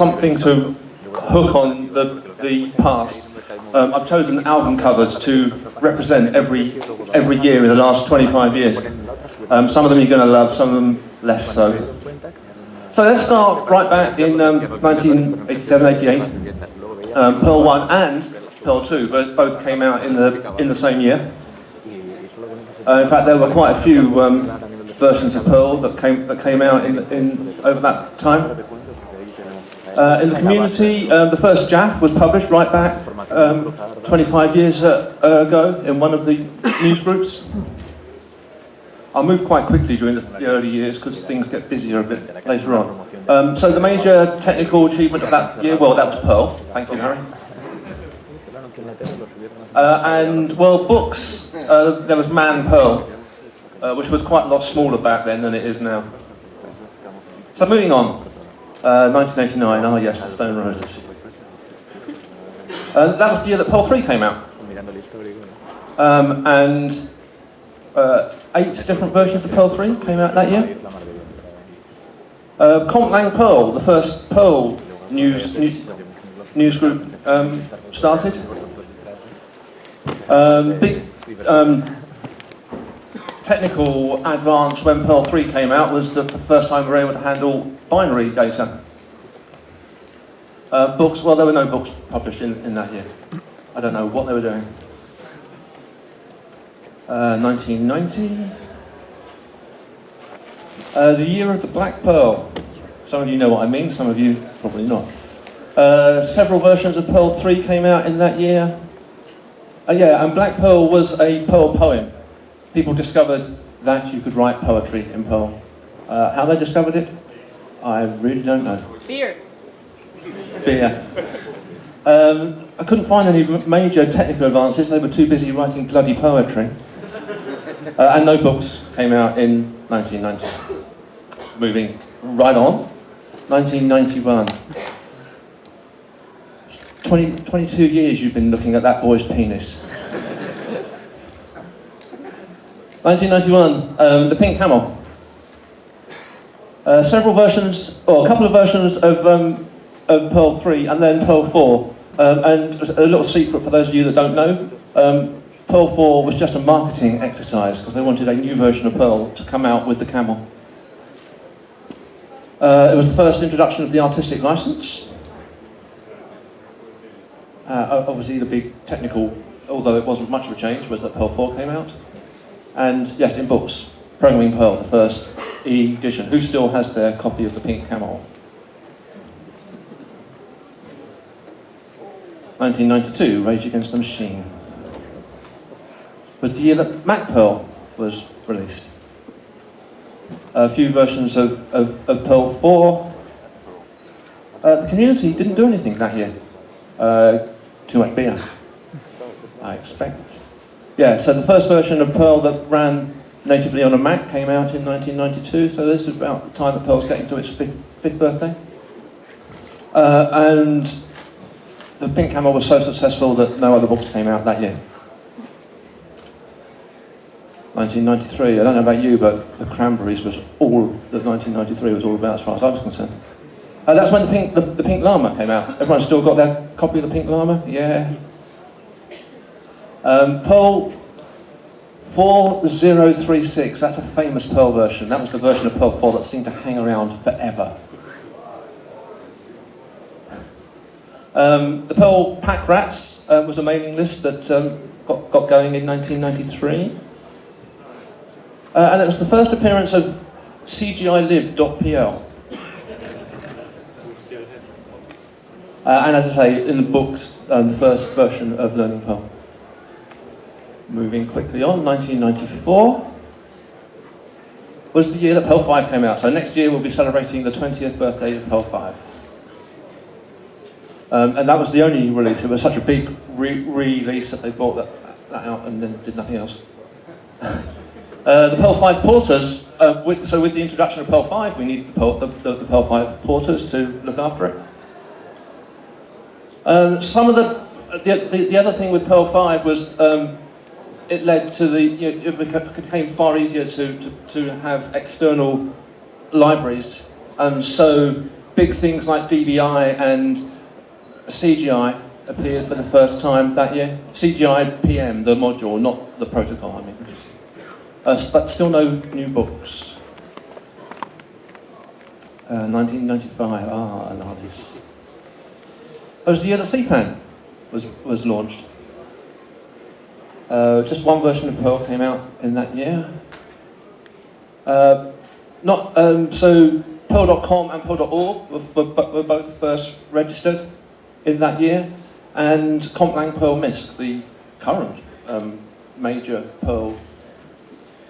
something to hook on the past. I've chosen album covers to represent every year in the last 25 years. Some of them you're going to love, some of them less so. So let's start right back in 1987-88. Perl 1 and Perl 2 both came out in the same year. In fact, there were quite a few versions of Perl that came out in over that time. In the community, the first JAF was published right back 25 years ago in one of the news groups. I'll move quite quickly during the early years because things get busier a bit later on. So the major technical achievement of that year, well, that was Perl. Thank you, Harry. And, well, books, there was Man Perl, which was quite a lot smaller back then than it is now. So moving on, 1989, oh yes, the Stone Roses. That was the year that Perl 3 came out. And 8 different versions of Perl 3 came out that year. Complang Perl, the first Perl news group, started. Big technical advance when Perl 3 came out was the first time we were able to handle binary data. Books, well, there were no books published in that year. I don't know what they were doing. 1990. The year of the Black Perl. Some of you know what I mean, some of you probably not. Several versions of Perl 3 came out in that year. Yeah, and Black Perl was a Perl poem. People discovered that you could write poetry in Perl. How they discovered it, I really don't know. Beer. I couldn't find any major technical advances. They were too busy writing bloody poetry. And no books came out in 1990. Moving right on, 1991. 22 years you've been looking at that boy's penis. 1991, the Pink Camel. Several versions, or a couple of versions of Perl 3 and then Perl 4. And a little secret for those of you that don't know, Perl 4 was just a marketing exercise because they wanted a new version of Perl to come out with the camel. It was the first introduction of the artistic license. Obviously the big technical, although it wasn't much of a change, was that Perl 4 came out. And yes, in books, Programming Perl, the first edition. Who still has their copy of the Pink Camel? 1992, Rage Against the Machine. Was the year that Mac Perl was released. A few versions of Perl 4. The community didn't do anything that year. Too much beer, I expect. Yeah, so the first version of Perl that ran natively on a Mac came out in 1992, so this is about the time that Perl's getting to its fifth birthday. And the Pink Camel was so successful that no other books came out that year. 1993, I don't know about you, but the Cranberries was all that 1993 was all about as far as I was concerned. That's when the Pink Llama came out. Everyone still got their copy of the Pink Llama? Yeah. Perl 4036, that's a famous Perl version. That was the version of Perl 4 that seemed to hang around forever. The Perl Pack Rats was a mailing list that got going in 1993. And it was the first appearance of CGIlib.pl. And as I say, in the books, the first version of Learning Perl. Moving quickly on, 1994 was the year that Perl 5 came out. So next year we'll be celebrating the 20th birthday of Perl 5. And that was the only release. It was such a big re-release that they brought that out and then did nothing else. The Perl 5 porters, so with the introduction of Perl 5, we needed the Perl 5 porters to look after it. Some of the other thing with Perl 5 was it led to it became far easier to have external libraries. So big things like DBI and CGI appeared for the first time that year. CGI PM, the module, not the protocol, I mean. But still no new books. 1995, nice. It was the year that CPAN was launched. Just one version of Perl came out in that year. So Perl.com and Perl.org were both first registered in that year, and Complang Perl MISC, the current major Perl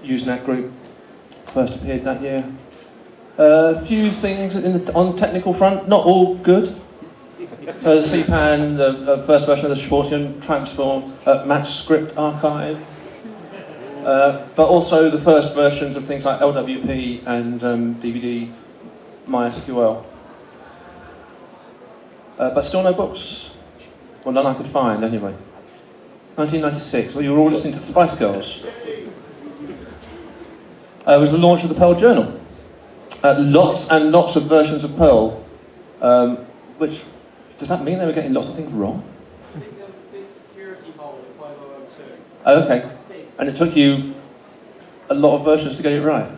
Usenet group, first appeared that year. A few things on technical front, not all good. So the CPAN, the first version of the Schwartzian transform, match script archive, but also the first versions of things like LWP and DVD MySQL. But still no books. Well, none I could find anyway. 1996, well, you were all listening to the Spice Girls. It was the launch of the Perl Journal. Lots and lots of versions of Perl, which, does that mean they were getting lots of things wrong? I think there was a big security hole in 5002. Oh, okay. And it took you a lot of versions to get it right? I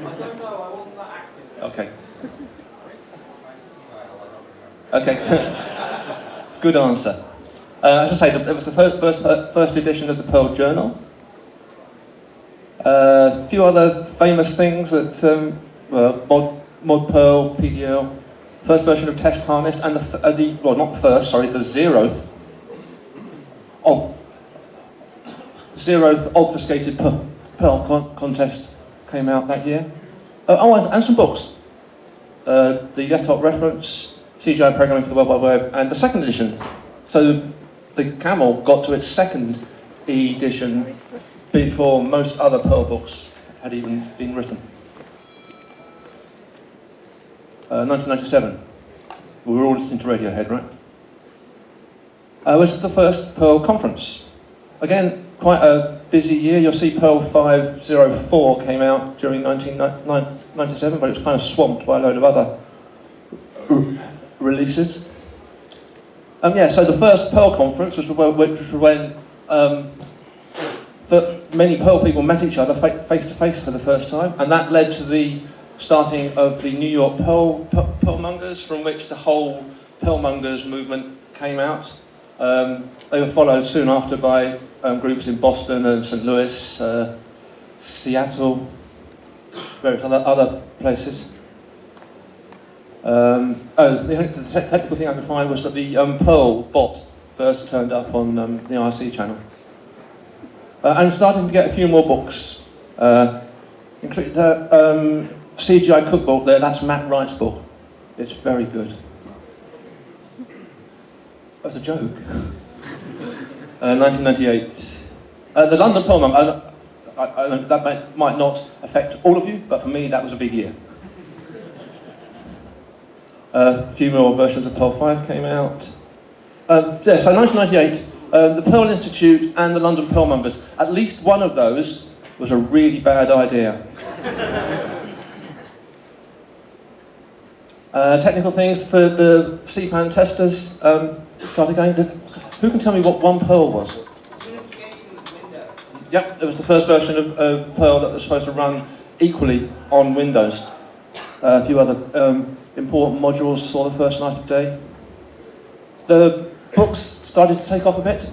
don't know, I wasn't that active. Okay. Okay. Good answer. As I say, it was the first edition of the Perl Journal. A few other famous things that Mod Perl, PDL, first version of Test Harness, and the zeroth obfuscated Perl contest came out that year. And some books. The Desktop Reference, CGI Programming for the World Wide Web, and the second edition. So the Camel got to its second edition before most other Perl books had even been written. 1997. We were all listening to Radiohead, right? It was the first Perl conference. Again, quite a busy year. You'll see Perl 504 came out during 1997, but it was kind of swamped by a load of other releases. So the first Perl conference was when many Perl people met each other face to face for the first time, and that led to the starting of the New York Perlmongers, from which the whole Perlmongers movement came out. They were followed soon after by groups in Boston and St. Louis, Seattle, various other places. The technical thing I could find was that the Perl bot first turned up on the IRC channel. And starting to get a few more books, including the CGI cookbook there, that's Matt Wright's book. It's very good. That's a joke. 1998. The London Perlmonger, that might not affect all of you, but for me that was a big year. A few more versions of Perl 5 came out. So 1998, the Perl Institute and the London Perlmongers, at least one of those was a really bad idea. Technical things, the CPAN testers started going. Who can tell me what one Perl was? Yep, it was the first version of Perl that was supposed to run equally on Windows. A few other important modules saw the first light of day. The books started to take off a bit.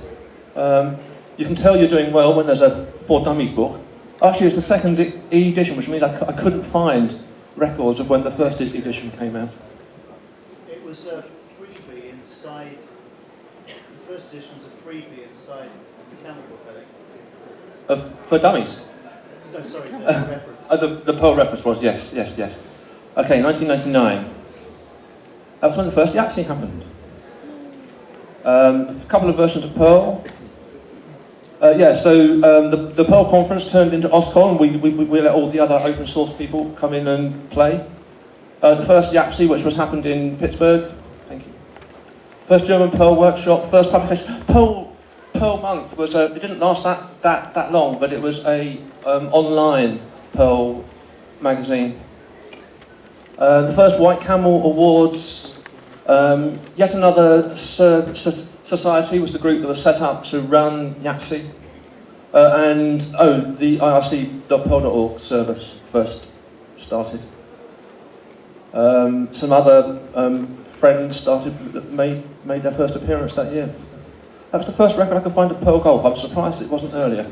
You can tell you're doing well when there's a For Dummies book. Actually, it's the second edition, which means I couldn't find records of when the first edition came out. It was a freebie inside, the first edition was a freebie inside the Camel book, I think. For Dummies? No, sorry, the reference. The Perl reference was, yes. Okay, 1999. That was when the first YAPC happened. A couple of versions of Perl. The Perl conference turned into OSCON. We let all the other open source people come in and play. The first YAPC, which happened in Pittsburgh. Thank you. First German Perl workshop. First publication. Perl month was it didn't last that long, but it was a online Perl magazine. The first White Camel Awards, yet another society was the group that was set up to run YAPC. The irc.perl.org service first started. Some other friends made their first appearance that year. That was the first record I could find of Perl Golf. I'm surprised it wasn't earlier.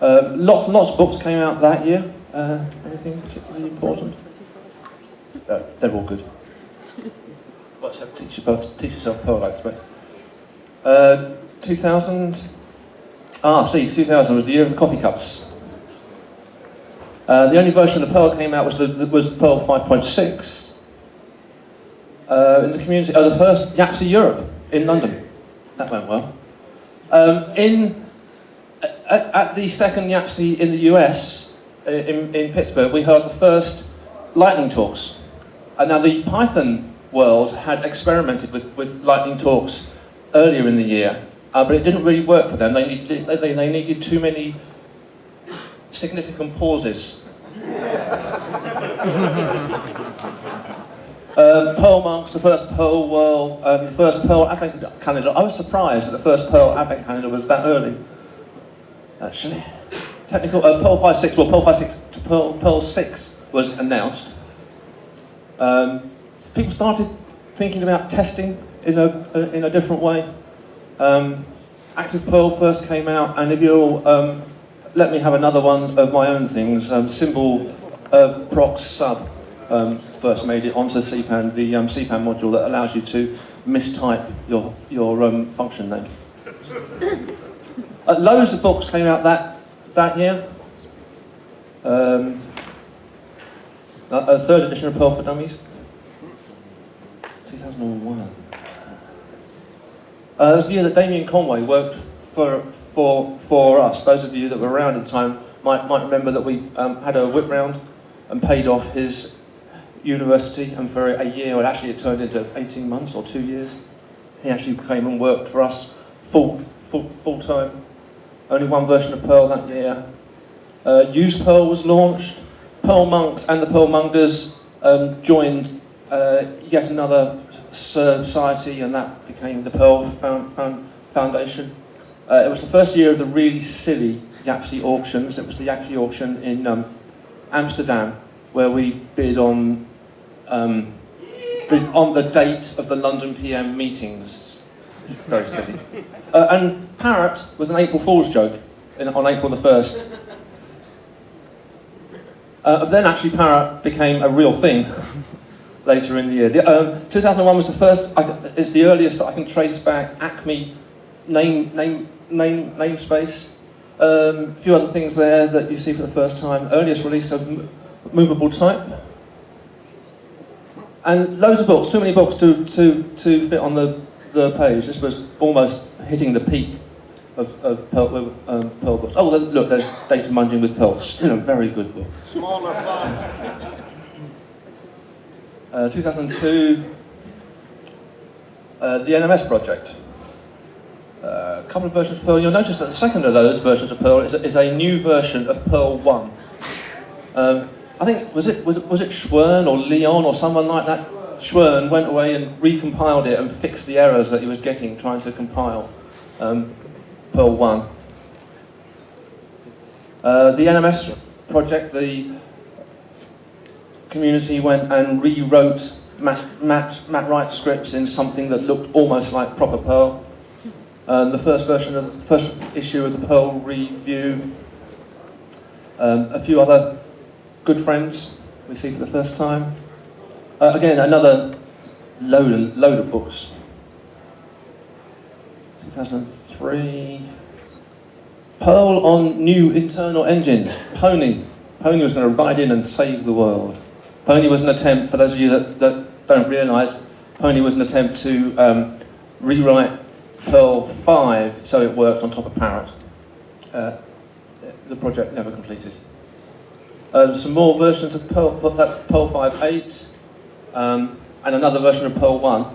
Lots and lots of books came out that year. Anything particularly important? They're all good. Well, so teach yourself Perl, I expect. 2000. 2000 was the year of the coffee cups. The only version of Perl came out was Perl 5.6. In the community, the first YAPC Europe in London. That went well. At the second YAPC in the US, in Pittsburgh, we heard the first lightning talks. Now the Python world had experimented with lightning talks earlier in the year, but it didn't really work for them. They needed too many significant pauses. Perl Monks, the first Perl Whirl, the first Perl Advent calendar. I was surprised that the first Perl Advent calendar was that early, actually. Technical, Perl 5.6, well, Perl 5.6 to Perl 6 was announced. People started thinking about testing in a different way. Active Perl first came out, and if you'll let me have another one of my own things, symbol prox sub first made it onto CPAN, the CPAN module that allows you to mistype your function name. Loads of books came out that year. A third edition of Perl for Dummies, 2001. It was the year that Damien Conway worked for us. Those of you that were around at the time might remember that we had a whip round and paid off his university, and for a year, well, actually it turned into 18 months or 2 years. He actually came and worked for us full time. Only one version of Perl that year. Use Perl was launched. Perl Monks and the Perl Mongers joined yet another society, and that became the Perl Foundation. It was the first year of the really silly YAPC auctions. It was the YAPC auction in Amsterdam, where we bid on the date of the London PM meetings. Very silly. And Parrot was an April Fool's joke on April the 1st. Then actually Parrot became a real thing later in the year. 2001 was the first, it's the earliest that I can trace back Acme namespace. A few other things there that you see for the first time. Earliest release of movable type. And loads of books, too many books to fit on the page. This was almost hitting the peak of Perl books. Oh, look, there's Data Munging with Perl. Still a very good book. Smaller fun. 2002, the NMS project. A couple of versions of Perl. You'll notice that the second of those versions of Perl is a new version of Perl 1. I think, was it Schwern or Leon or someone like that? Schwern went away and recompiled it and fixed the errors that he was getting trying to compile Perl 1. The NMS project, the community went and rewrote Matt Wright scripts in something that looked almost like proper Perl. The first issue of the Perl Review. A few other good friends we see for the first time. Again, another load of books. 2003. Perl on new internal engine. Pony. Pony was going to ride in and save the world. Pony was an attempt, for those of you that don't realise, Pony was an attempt to rewrite Perl 5 so it worked on top of Parrot. The project never completed. Some more versions of Perl, that's Perl 5.8, and another version of Perl 1.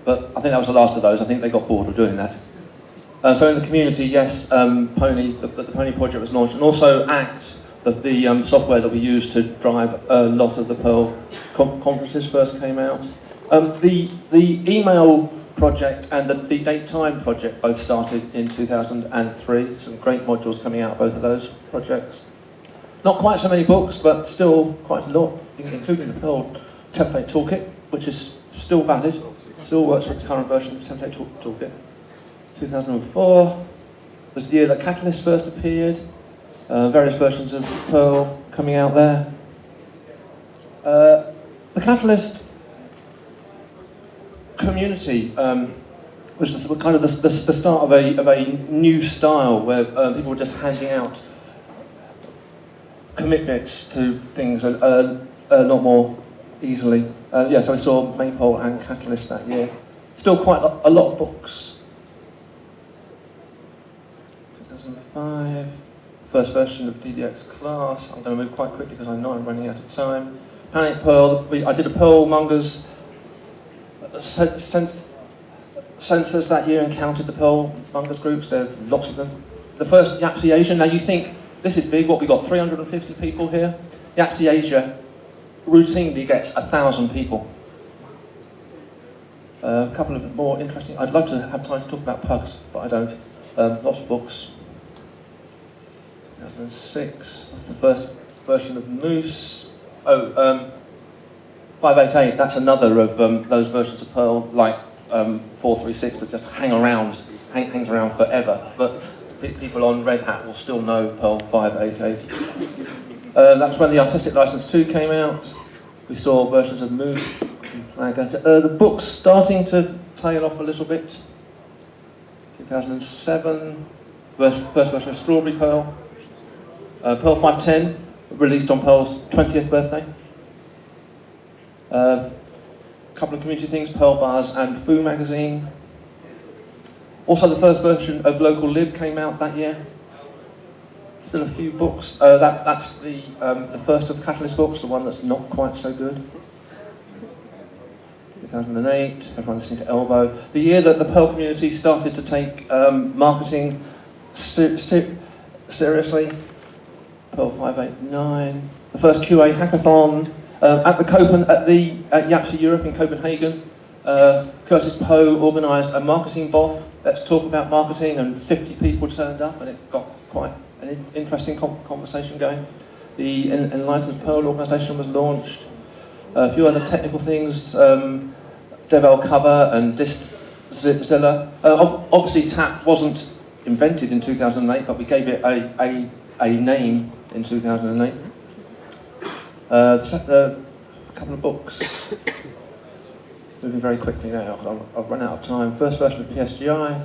But I think that was the last of those. I think they got bored of doing that. So in the community, yes, Pony, the Pony project was launched, and also ACT the software that we use to drive a lot of the Perl conferences first came out. The email project and the date-time project both started in 2003. Some great modules coming out of both of those projects. Not quite so many books, but still quite a lot, including the Perl template toolkit, which is still valid, still works with the current version of the template toolkit. 2004 was the year that Catalyst first appeared. Various versions of Perl coming out there. The Catalyst community was kind of the start of a new style where people were just handing out commit-bits to things a lot more easily. Yeah, so we saw Maypole and Catalyst that year. Still quite a lot of books. 2005, first version of DBX class. I'm going to move quite quickly because I know I'm running out of time. Panic Perl, I did a Perl Mongers census that year and counted the Perl Mongers groups. There's lots of them. The first YAPC Asia, now you think, this is big, what, we got 350 people here? YAPC Asia routinely gets 1,000 people. A couple of more interesting, I'd love to have time to talk about pugs, but I don't. Lots of books. 2006, that's the first version of Moose. 588, that's another of those versions of Perl, like 436, that just hangs around forever. But people on Red Hat will still know Perl 588. That's when the Artistic License 2 came out. We saw versions of Moose and Plagger. The book's starting to tail off a little bit. 2007, first version of Strawberry Perl. Perl 510, released on Perl's 20th birthday. A couple of community things, Perl Buzz and Foo magazine. Also the first version of Local Lib came out that year. Still a few books. That's the first of the Catalyst books, the one that's not quite so good. 2008, everyone listening to Elbow. The year that the Perl community started to take marketing seriously. Perl 589. The first QA hackathon at YAPC Europe in Copenhagen. Curtis Poe organised a marketing BOF. Let's talk about marketing, and 50 people turned up, and it got quite an interesting conversation going. The Enlightened Perl organisation was launched. A few other technical things, Devel Cover and Distzilla. Obviously TAP wasn't invented in 2008, but we gave it a name in 2008. A couple of books. Moving very quickly now, I've run out of time. First version of PSGI.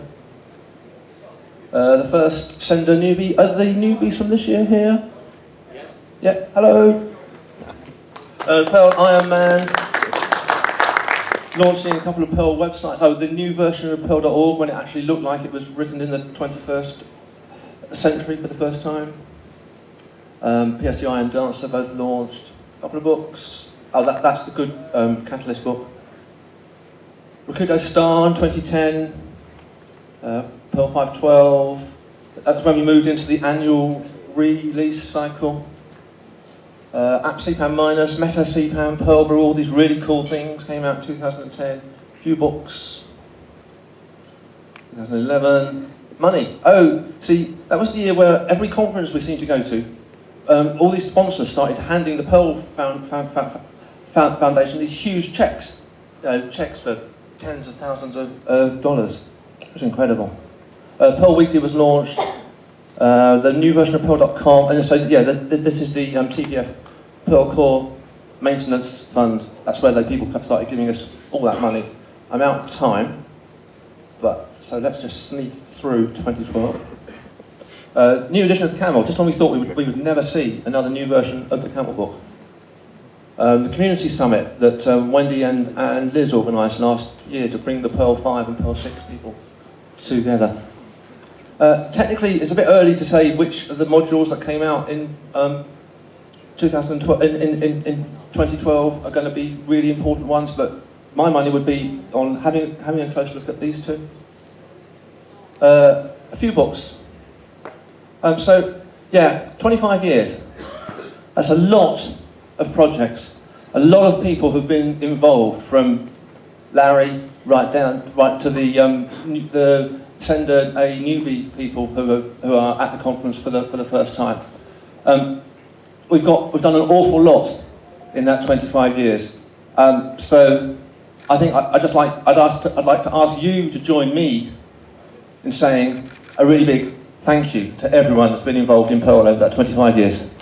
The first Sender newbie. Are the newbies from this year here? Yes. Yeah, hello. Perl Iron Man. Launching a couple of Perl websites. Oh, the new version of Perl.org when it actually looked like it was written in the 21st century for the first time. PSGI and Dancer both launched. A couple of books. Oh, that's the good Catalyst book. Rakudo Star in 2010, Perl 512. That's when we moved into the annual release cycle. App CPAN Minus, Meta CPAN, Perl Brew, all these really cool things came out in 2010. A few books. 2011. Money. Oh, see, that was the year where every conference we seemed to go to, all these sponsors started handing the Perl Foundation these huge checks. Checks for tens of thousands of dollars. It was incredible. Perl Weekly was launched. The new version of Perl.com, and so yeah, this is the TPF Perl Core Maintenance Fund. That's where people started giving us all that money. I'm out of time, but so let's just sneak through 2012. New edition of the Camel. Just when we thought we would never see another new version of the Camel book. The community summit that Wendy and Liz organised last year to bring the Perl 5 and Perl 6 people together. Technically, it's a bit early to say which of the modules that came out in 2012 are going to be really important ones, but my money would be on having a close look at these two. A few books. So, yeah, 25 years. That's a lot of projects, a lot of people who've been involved, from Larry right to the Sender A newbie people who are at the conference for the first time. We've done an awful lot in that 25 years. So I think I'd like to ask you to join me in saying a really big thank you to everyone that's been involved in Perl over that 25 years.